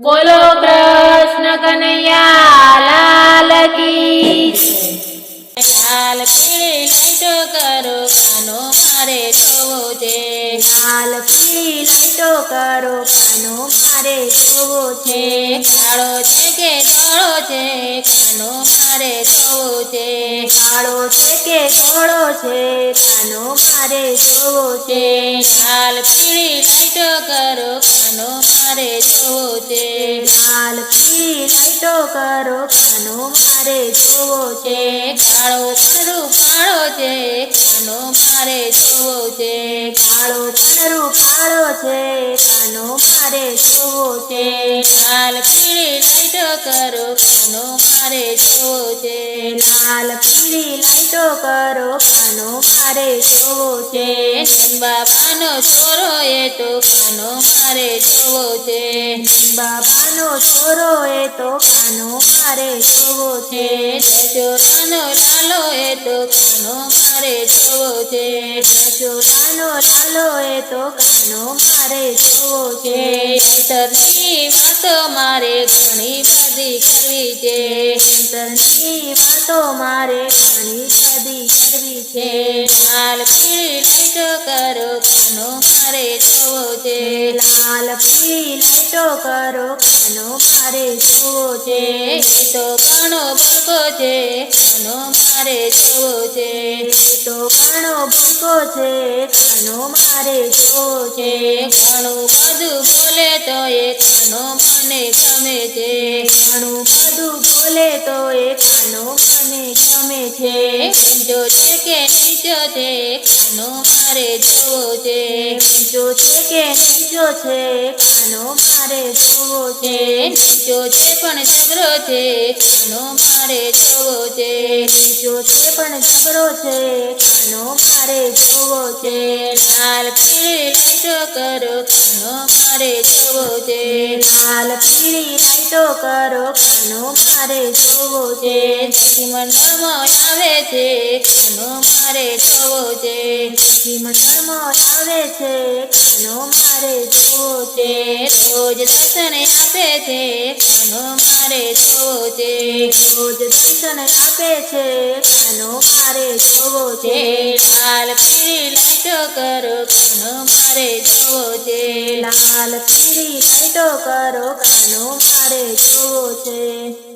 બોલો કૃષ્ણ કનૈયા લાલ કી લાલ પીળી લાઈટો કરો કાનો મારે જોવો છે લાલ પીળી લાઈટો કરો કાનો મારે જોવો છે કાળો છે કે ધોળો છે કાનો મારે જોવો છે કાળો છે કે ધોળો છે કાનો મારે જોવો છે લાલ પીળી લાઈટો કરો કાનો મારે જોવો છે લાલ પીળી લાઈટો કરો કાનો મારે જોવો છે કાળો પણ રૂપાળો છે કાનો મારે જોવો છે કાળો પણ રૂપાળો છે કાનો મારે જોવો છે લાલ પીળી લાઈટો કરો કાનો મારે જોવો છે લાલ પીળી લાઈટો કરો કાનો મારે જોવો છે બાબાનો છોરો એ તો કાનો મારે જોવો છે બાબાનો છોરો એ તો કાનો મારે જોવો છે દશોરાનો લાલો એ તો કાનો મારે જોવો છે દશોરાનો લાલો એ તો કાનો મારે જોવો છે અંતરની વાતો મારે ઘણી બધી કરવી છે અંતરની વાતો મારે ઘણી બધી કરવી છે લાલ પીળી લાઈટો કરો કાનો મારે જોવો છે લાલ પીળી લાઈટો કરો કાનો મારે જોવો છે તો ઘણો ભૂકો છે કાનો મારે જોવો છે તો ઘણો ભૂકો છે કાનો મારે જોવો છે ઘણું બધું બોલે તો એ કાનો મને ગમે છે ઘણું બધું બોલે તો એ કાનો મને ગમે છે ઊંચો છે કે નીચો છે કાનો મારે જોવો છે નીચો છે કે નીચો છે કાનો મારે જોવો છે નીચો છે પણ જબરો છે કાનો મારે જોવો છે નીચો છે પણ જબરો છે કાનો મારે જોવો છે લાલ પીળી લાઈટો કરો કાનો મારે જોવો છે લાલ પીળી લાઈટો કરો કાનો મારે જોવો છે મંડળમાં આવે છે કાનો મારે જોવો છે મંડળમાં આવે છે કાનો મારે જોવો છે રોજ દર્શન આપે છે કાનો મારે જોવો છે રોજ દર્શન આપે છે કાનો મારે જોવો છે લાલ પીળી લાઈટો કરો કાનો મારે જોવો છે લાલ પીળી લાઈટો કરો કાનો મારે જોવો છે